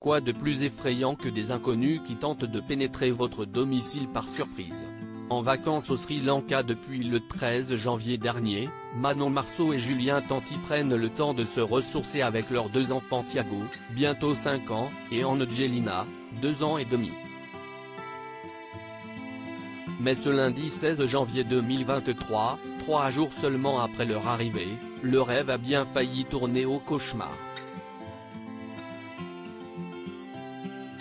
Quoi de plus effrayant que des inconnus qui tentent de pénétrer votre domicile par surprise? En vacances au Sri Lanka depuis le 13 janvier dernier, Manon Marceau et Julien Tanti prennent le temps de se ressourcer avec leurs deux enfants Thiago, bientôt 5 ans, et Angelina, 2 ans et demi. Mais ce lundi 16 janvier 2023, 3 jours seulement après leur arrivée, le rêve a bien failli tourner au cauchemar.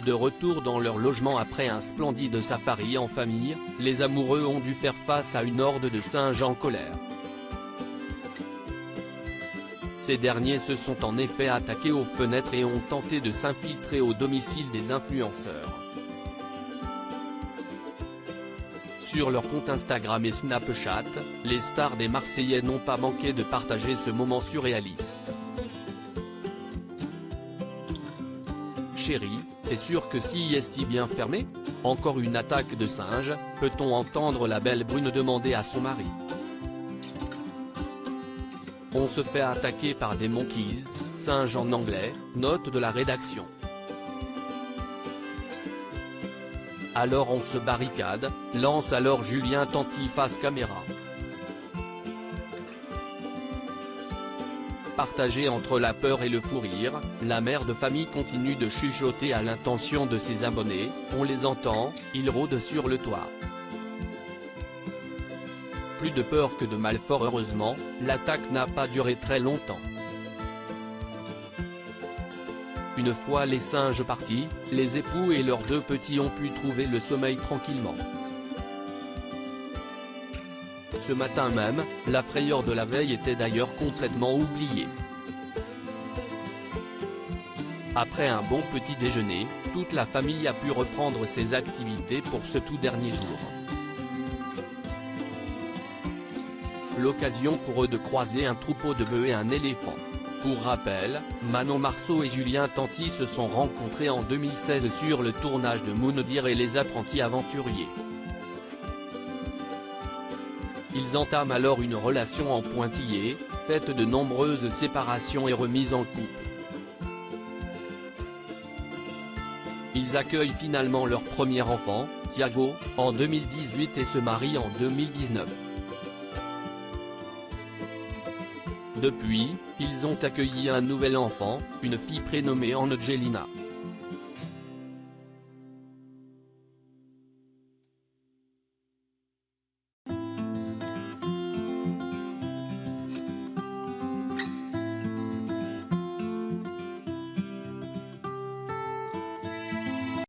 De retour dans leur logement après un splendide safari en famille, les amoureux ont dû faire face à une horde de singes en colère. Ces derniers se sont en effet attaqués aux fenêtres et ont tenté de s'infiltrer au domicile des influenceurs. Sur leur compte Instagram et Snapchat, les stars des Marseillais n'ont pas manqué de partager ce moment surréaliste. Chérie, t'es sûr que si est bien fermé? Encore une attaque de singes, peut-on entendre la belle brune demander à son mari. On se fait attaquer par des monkeys, singes en anglais, note de la rédaction. Alors on se barricade, lance alors Julien Tanti face caméra. Partagée entre la peur et le fou rire, la mère de famille continue de chuchoter à l'intention de ses abonnés, on les entend, ils rôdent sur le toit. Plus de peur que de mal fort heureusement, l'attaque n'a pas duré très longtemps. Une fois les singes partis, les époux et leurs 2 petits ont pu trouver le sommeil tranquillement. Ce matin même, la frayeur de la veille était d'ailleurs complètement oubliée. Après un bon petit déjeuner, toute la famille a pu reprendre ses activités pour ce tout dernier jour. L'occasion pour eux de croiser un troupeau de bœufs et un éléphant. Pour rappel, Manon Marceau et Julien Tanti se sont rencontrés en 2016 sur le tournage de Moundir et les apprentis aventuriers. Ils entament alors une relation en pointillé, faite de nombreuses séparations et remises en couple. Ils accueillent finalement leur premier enfant, Thiago, en 2018 et se marient en 2019. Depuis, ils ont accueilli un nouvel enfant, une fille prénommée Angelina.